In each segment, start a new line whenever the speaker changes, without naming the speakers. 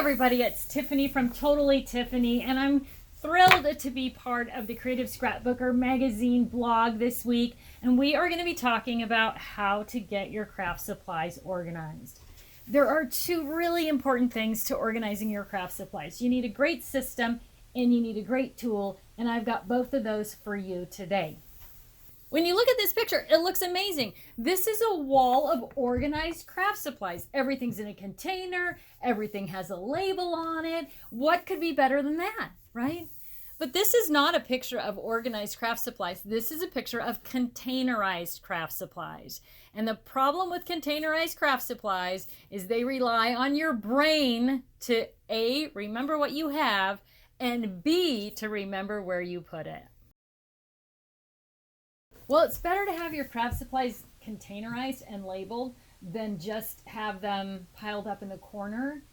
everybody, it's Tiffany from Totally Tiffany, and I'm thrilled to be part of the Creative Scrapbooker magazine blog this week, and we are going to be talking about how to get your craft supplies organized. There are two really important things to organizing your craft supplies. You need a great system and you need a great tool, and I've got both of those for you today. When you look at this picture, it looks amazing. This is a wall of organized craft supplies. Everything's in a container. Everything has a label on it. What could be better than that, right? But this is not a picture of organized craft supplies. This is a picture of containerized craft supplies. And the problem with containerized craft supplies is they rely on your brain to A, remember what you have, and B, to remember where you put it. Well, it's better to have your craft supplies containerized and labeled than just have them piled up in the corner.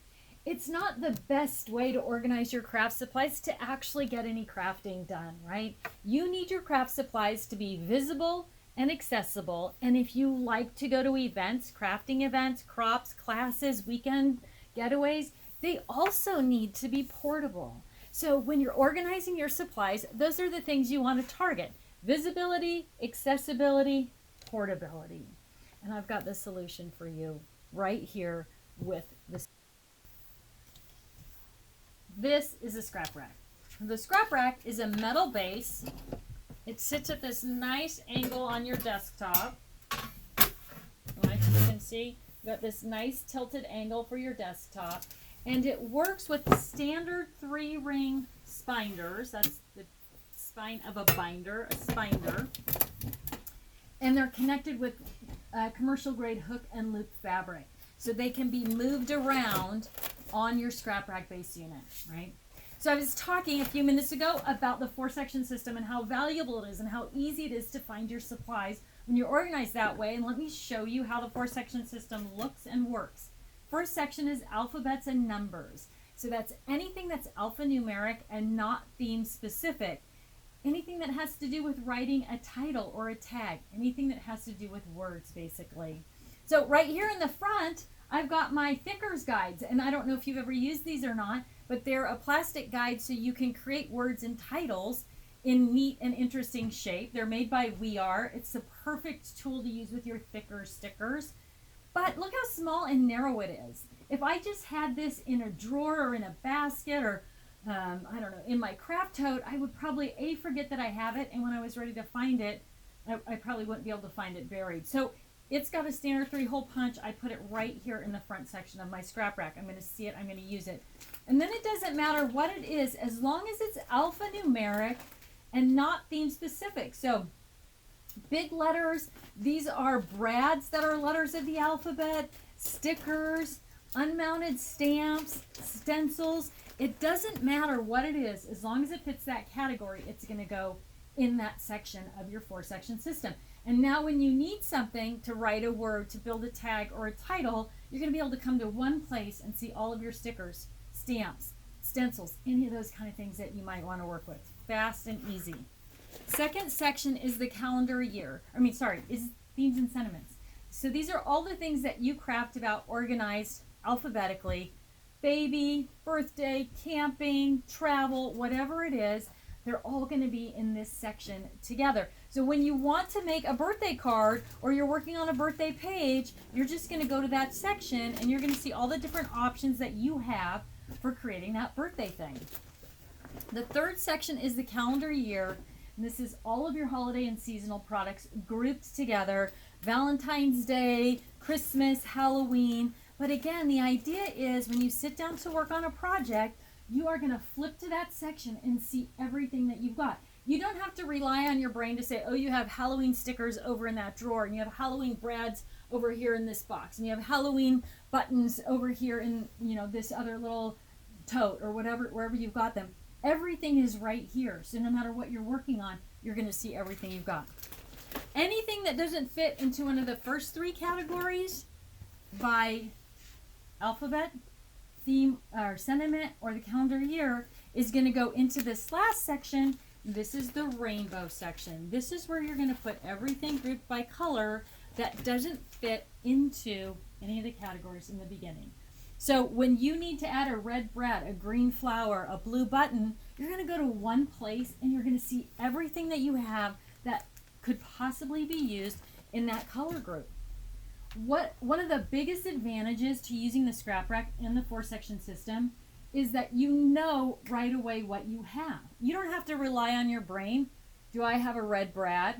It's not the best way to organize your craft supplies to actually get any crafting done, right? You need your craft supplies to be visible and accessible. And if you like to go to events, crafting events, crops, classes, weekend getaways, they also need to be portable. So when you're organizing your supplies, those are the things you want to target. Visibility, accessibility, portability. And I've got the solution for you right here with this. This is a ScrapRack. The ScrapRack is a metal base. It sits at this nice angle on your desktop. Like you can see, you've got this nice tilted angle for your desktop. And it works with standard 3-ring spinders. That's the spine of a binder, a spinder, and they're connected with commercial grade hook and loop fabric, so they can be moved around on your ScrapRack base unit, right? So I was talking a few minutes ago about the 4-section system and how valuable it is and how easy it is to find your supplies when you're organized that way. And let me show you how the 4-section system looks and works. First section is alphabets and numbers. So that's anything that's alphanumeric and not theme specific. Anything that has to do with writing a title or a tag. Anything that has to do with words, basically. So right here in the front, I've got my thickers guides. And I don't know if you've ever used these or not, but they're a plastic guide so you can create words and titles in neat and interesting shape. They're made by We Are. It's a perfect tool to use with your thicker stickers. But look how small and narrow it is. If I just had this in a drawer or in a basket or I don't know, in my craft tote, I would probably A, forget that I have it, and when I was ready to find it, I probably wouldn't be able to find it buried. So it's got a standard 3-hole punch. I put it right here in the front section of my ScrapRack. I'm going to see it, I'm going to use it. And then it doesn't matter what it is, as long as it's alphanumeric and not theme specific. So big letters, these are brads that are letters of the alphabet, stickers, unmounted stamps, stencils. It doesn't matter what it is, as long as it fits that category, it's going to go in that section of your 4-section system. And now when you need something to write a word, to build a tag or a title, you're going to be able to come to one place and see all of your stickers, stamps, stencils, any of those kind of things that you might want to work with. Fast and easy. Second section is the calendar year. Is themes and sentiments. So these are all the things that you craft about organized alphabetically. Baby, birthday, camping, travel, whatever it is, they're all going to be in this section together. So when you want to make a birthday card or you're working on a birthday page, you're just going to go to that section and you're going to see all the different options that you have for creating that birthday thing. The third section is the calendar year. And this is all of your holiday and seasonal products grouped together. Valentine's Day, Christmas, Halloween. But again, the idea is when you sit down to work on a project, you are going to flip to that section and see everything that you've got. You don't have to rely on your brain to say, oh, you have Halloween stickers over in that drawer, and you have Halloween brads over here in this box, and you have Halloween buttons over here in, this other little tote or whatever, wherever you've got them. Everything is right here. So no matter what you're working on, you're going to see everything you've got. Anything that doesn't fit into one of the first 3 categories by alphabet, theme, or sentiment, or the calendar year is going to go into this last section. This is the rainbow section. This is where you're going to put everything grouped by color that doesn't fit into any of the categories in the beginning. So when you need to add a red brad, a green flower, a blue button, you're going to go to one place and you're going to see everything that you have that could possibly be used in that color group. One of the biggest advantages to using the ScrapRack and the 4-section system is that you know right away what you have. You don't have to rely on your brain. Do I have a red brad?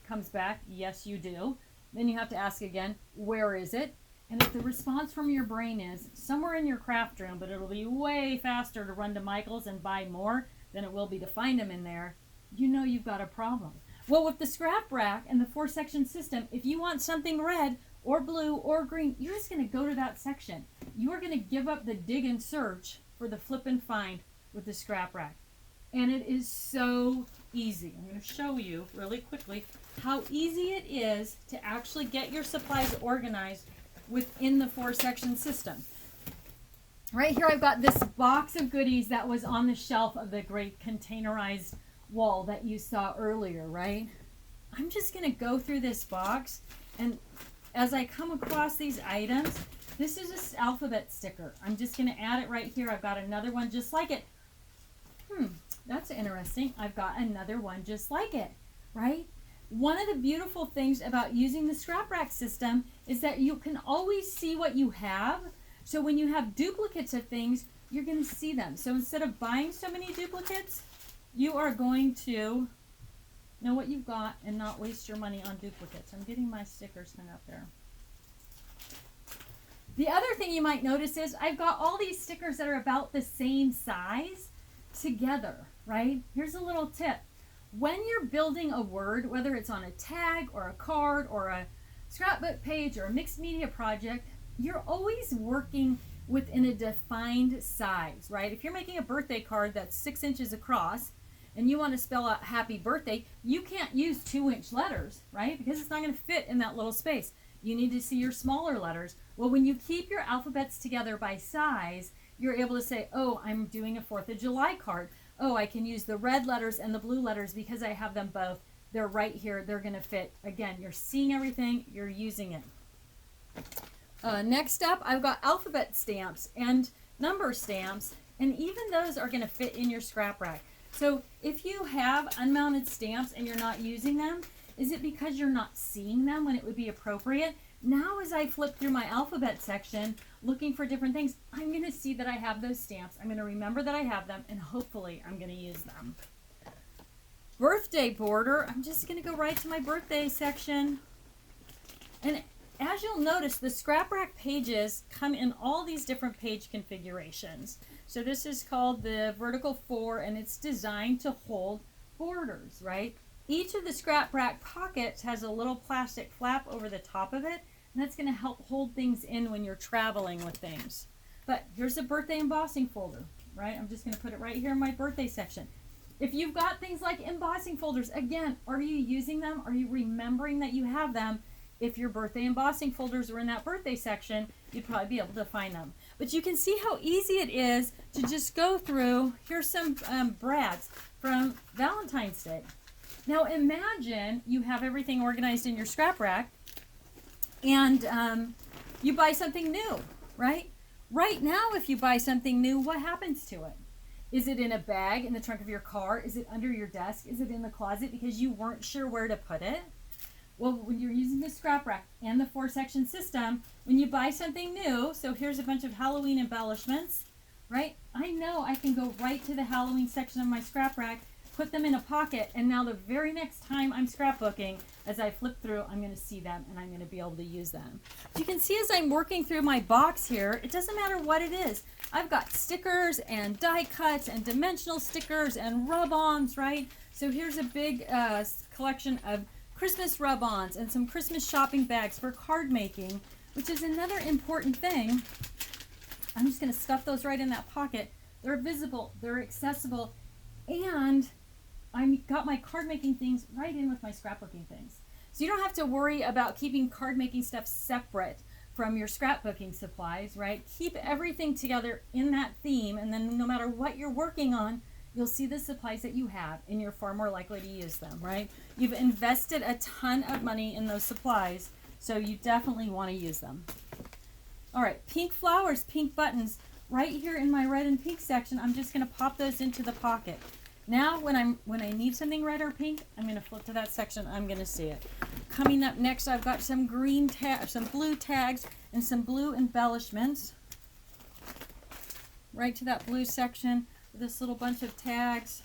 Comes back, yes you do. Then you have to ask again, where is it? And if the response from your brain is somewhere in your craft room, but it'll be way faster to run to Michael's and buy more than it will be to find them in there, you know you've got a problem. Well, with the ScrapRack and the 4-section system, if you want something red or blue or green, you're just going to go to that section. You are going to give up the dig and search for the flip and find with the ScrapRack. And it is so easy. I'm going to show you really quickly how easy it is to actually get your supplies organized within the 4-section system. Right here I've got this box of goodies that was on the shelf of the great containerized wall that you saw earlier, right? I'm just going to go through this box, and as I come across these items, this is this alphabet sticker. I'm just going to add it right here. I've got another one just like it. That's interesting. I've got another one just like it, right? One of the beautiful things about using the ScrapRack system is that you can always see what you have. So when you have duplicates of things, you're going to see them. So instead of buying so many duplicates, you are going to know what you've got and not waste your money on duplicates. I'm getting my stickers hung up there. The other thing you might notice is I've got all these stickers that are about the same size together, right? Here's a little tip. When you're building a word, whether it's on a tag or a card or a scrapbook page or a mixed media project, you're always working within a defined size, right? If you're making a birthday card that's 6 inches across and you want to spell out happy birthday, you can't use 2-inch letters, right? Because it's not going to fit in that little space. You need to see your smaller letters. Well, when you keep your alphabets together by size, you're able to say, oh, I'm doing a 4th of July card. Oh, I can use the red letters and the blue letters because I have them both. They're right here. They're going to fit. Again, you're seeing everything. You're using it. Next up, I've got alphabet stamps and number stamps, and even those are going to fit in your ScrapRack. So if you have unmounted stamps and you're not using them, is it because you're not seeing them when it would be appropriate? Now as I flip through my alphabet section looking for different things, I'm going to see that I have those stamps. I'm going to remember that I have them, and hopefully I'm going to use them. Birthday border, I'm just going to go right to my birthday section. And as you'll notice, the ScrapRack pages come in all these different page configurations. So this is called the vertical 4, and it's designed to hold borders, right? Each of the ScrapRack pockets has a little plastic flap over the top of it, and that's going to help hold things in when you're traveling with things. But here's a birthday embossing folder, right? I'm just going to put it right here in my birthday section. If you've got things like embossing folders, again, are you using them? Are you remembering that you have them? If your birthday embossing folders were in that birthday section, you'd probably be able to find them. But you can see how easy it is to just go through. Here's some brads from Valentine's Day. Now imagine you have everything organized in your ScrapRack and you buy something new, right? Right now, if you buy something new, what happens to it? Is it in a bag in the trunk of your car? Is it under your desk? Is it in the closet because you weren't sure where to put it? Well, when you're using the ScrapRack and the 4-section system, when you buy something new, so here's a bunch of Halloween embellishments, right? I know I can go right to the Halloween section of my ScrapRack, put them in a pocket, and now the very next time I'm scrapbooking, as I flip through, I'm going to see them and I'm going to be able to use them. You can see as I'm working through my box here, it doesn't matter what it is. I've got stickers and die cuts and dimensional stickers and rub-ons, right? So here's a big collection of Christmas rub-ons and some Christmas shopping bags for card making, which is another important thing. I'm just going to stuff those right in that pocket. They're visible, they're accessible, and I got my card making things right in with my scrapbooking things. So you don't have to worry about keeping card making stuff separate from your scrapbooking supplies, right? Keep everything together in that theme, and then no matter what you're working on, you'll see the supplies that you have and you're far more likely to use them, right? You've invested a ton of money in those supplies, so you definitely want to use them. All right, pink flowers, pink buttons. Right here in my red and pink section, I'm just going to pop those into the pocket. Now, when I need something red or pink, I'm going to flip to that section. I'm going to see it. Coming up next, I've got some green tags, some blue tags, and some blue embellishments. Right to that blue section with this little bunch of tags.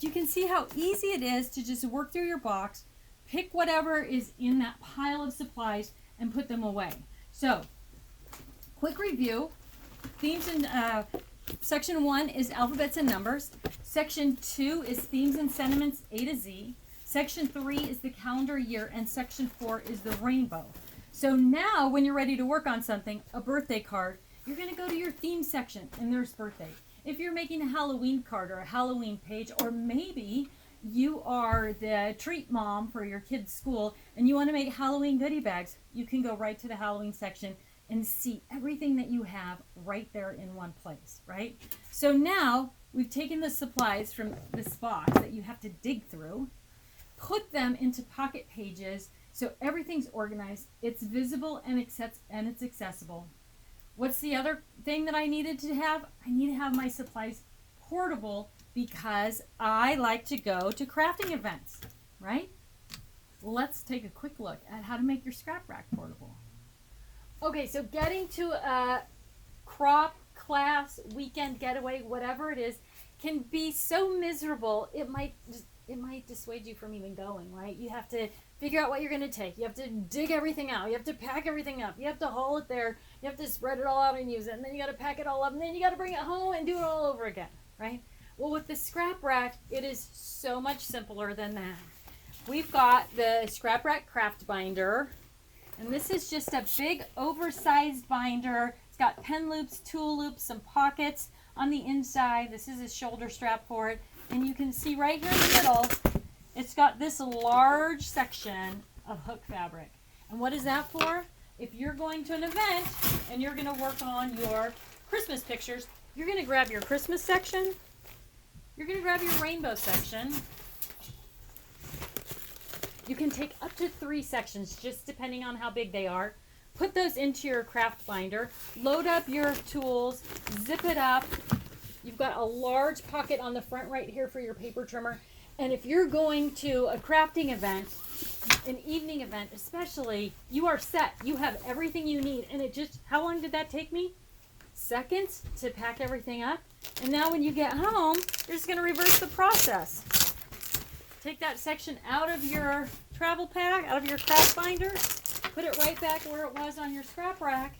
You can see how easy it is to just work through your box, pick whatever is in that pile of supplies, and put them away. So, quick review. Themes and section 1 is alphabets and numbers. Section 2 is themes and sentiments A to Z. Section 3 is the calendar year, and section 4 is the rainbow. So now when you're ready to work on something, a birthday card, you're going to go to your theme section and there's birthday. If you're making a Halloween card or a Halloween page, or maybe you are the treat mom for your kid's school and you want to make Halloween goodie bags, you can go right to the Halloween section and see everything that you have right there in one place, right? So now we've taken the supplies from this box that you have to dig through, put them into pocket pages so everything's organized, it's visible and it's accessible. What's the other thing that I needed to have? I need to have my supplies portable because I like to go to crafting events, right? Let's take a quick look at how to make your ScrapRack portable. Okay, so getting to a crop, class, weekend getaway, whatever it is, can be so miserable, it might dissuade you from even going, right? You have to figure out what you're going to take. You have to dig everything out. You have to pack everything up. You have to haul it there. You have to spread it all out and use it. And then you got to pack it all up. And then you got to bring it home and do it all over again, right? Well, with the ScrapRack, it is so much simpler than that. We've got the ScrapRack craft binder. And this is just a big oversized binder. It's got pen loops, tool loops, some pockets on the inside. This is a shoulder strap for it. And you can see right here in the middle, it's got this large section of hook fabric. And what is that for? If you're going to an event and you're going to work on your Christmas pictures, you're going to grab your Christmas section. You're going to grab your rainbow section. You can take up to 3 sections, just depending on how big they are. Put those into your craft binder. Load up your tools. Zip it up. You've got a large pocket on the front right here for your paper trimmer. And if you're going to a crafting event, an evening event especially, you are set. You have everything you need. And it just, how long did that take me? Seconds to pack everything up. And now when you get home, you're just going to reverse the process. Take that section out of your travel pack, out of your craft binder, put it right back where it was on your ScrapRack.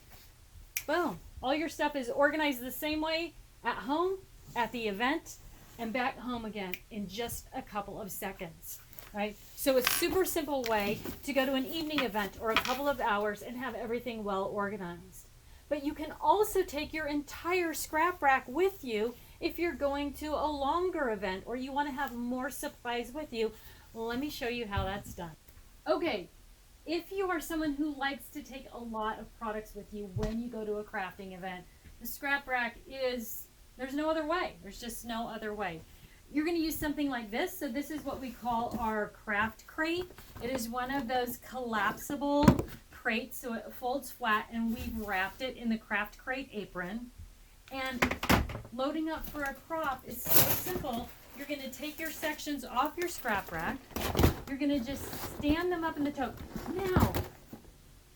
Boom. All your stuff is organized the same way at home, at the event, and back home again in just a couple of seconds, right? So a super simple way to go to an evening event or a couple of hours and have everything well organized. But you can also take your entire ScrapRack with you if you're going to a longer event or you want to have more supplies with you. Let me show you how that's done. Okay, if you are someone who likes to take a lot of products with you when you go to a crafting event, the ScrapRack is, there's no other way. There's just no other way. You're going to use something like this. So this is what we call our craft crate. It is one of those collapsible crates, so it folds flat, and we've wrapped it in the craft crate apron. And loading up for a crop is so simple. You're going to take your sections off your ScrapRack. You're going to just stand them up in the tote. Now,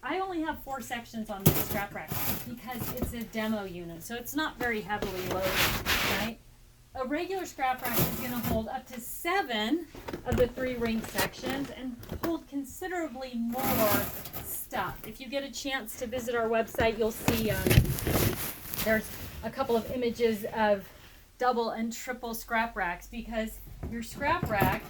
I only have 4 sections on this ScrapRack because it's a demo unit, so it's not very heavily loaded, right? A regular ScrapRack is going to hold up to 7 of the 3 ring sections and hold considerably more stuff. If you get a chance to visit our website, you'll see there's a couple of images of double and triple ScrapRacks because your ScrapRack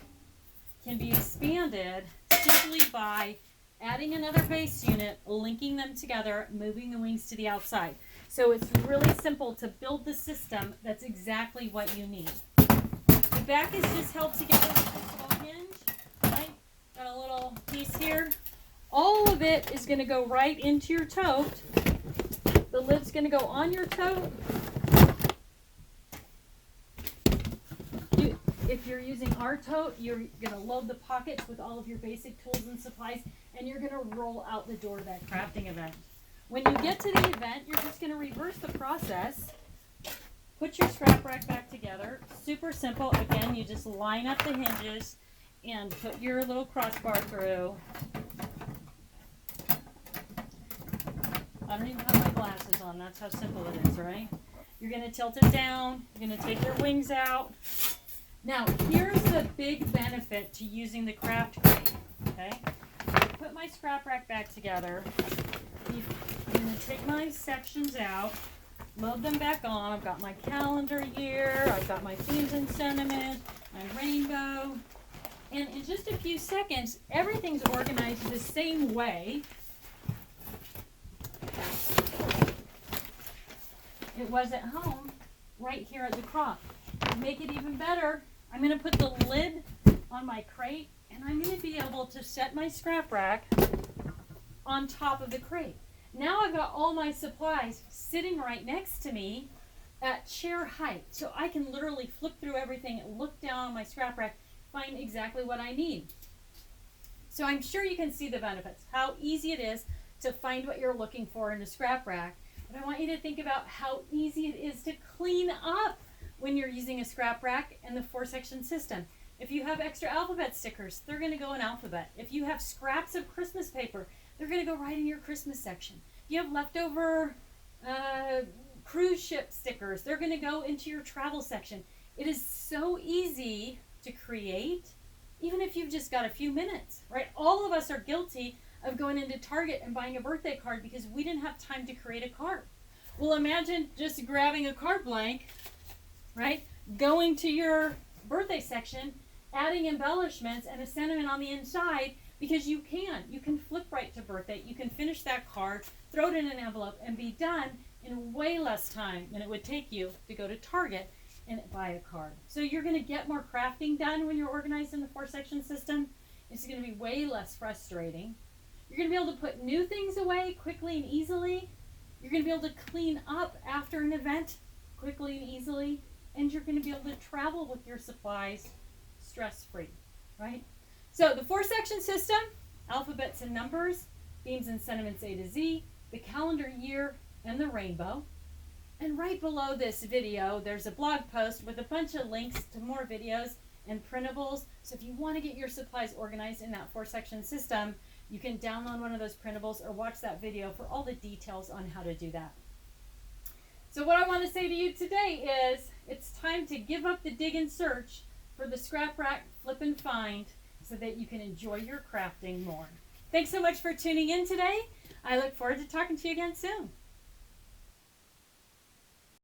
can be expanded simply by adding another base unit, linking them together, moving the wings to the outside. So it's really simple to build the system that's exactly what you need. The back is just held together with this little hinge, right? Got a little piece here. All of it is going to go right into your tote. The lid's going to go on your tote. If you're using our tote, you're going to load the pockets with all of your basic tools and supplies, and you're going to roll out the door of that crafting event. When you get to the event, you're just going to reverse the process. Put your scrap rack back together. Super simple. Again, you just line up the hinges and put your little crossbar through. I don't even have my glasses on. That's how simple it is, right? You're going to tilt it down. You're going to take your wings out. Now, here's the big benefit to using the craft crate, okay? Put my scrap rack back together. I'm going to take my sections out, load them back on. I've got my calendar year. I've got my themes and sentiment, my rainbow. And in just a few seconds, everything's organized the same way it was at home, right here at the crop. To make it even better, I'm going to put the lid on my crate, and I'm going to be able to set my scrap rack on top of the crate. Now I've got all my supplies sitting right next to me at chair height, so I can literally flip through everything, look down on my scrap rack, find exactly what I need. So I'm sure you can see the benefits, how easy it is to find what you're looking for in a scrap rack. But I want you to think about how easy it is to clean up when you're using a scrap rack and the 4-section system. If you have extra alphabet stickers, they're going to go in alphabet. If you have scraps of Christmas paper, they're going to go right in your Christmas section. If you have leftover cruise ship stickers, they're going to go into your travel section. It is so easy to create, even if you've just got a few minutes, right? All of us are guilty of going into Target and buying a birthday card because we didn't have time to create a card. Well, imagine just grabbing a card blank, right? Going to your birthday section, adding embellishments and a sentiment on the inside, because you can flip right to birthday. You can finish that card, throw it in an envelope, and be done in way less time than it would take you to go to Target and buy a card. So you're going to get more crafting done when you're organized in the 4-section system. It's going to be way less frustrating. You're going to be able to put new things away quickly and easily. You're going to be able to clean up after an event quickly and easily. And you're going to be able to travel with your supplies stress-free, right? So the 4-section system, alphabets and numbers, themes and sentiments A to Z, the calendar year, and the rainbow. And right below this video, there's a blog post with a bunch of links to more videos and printables. So if you want to get your supplies organized in that 4-section system, you can download one of those printables or watch that video for all the details on how to do that. So what I want to say to you today is it's time to give up the dig and search for the scrap rack flip and find so that you can enjoy your crafting more. Thanks so much for tuning in today. I look forward to talking to you again soon.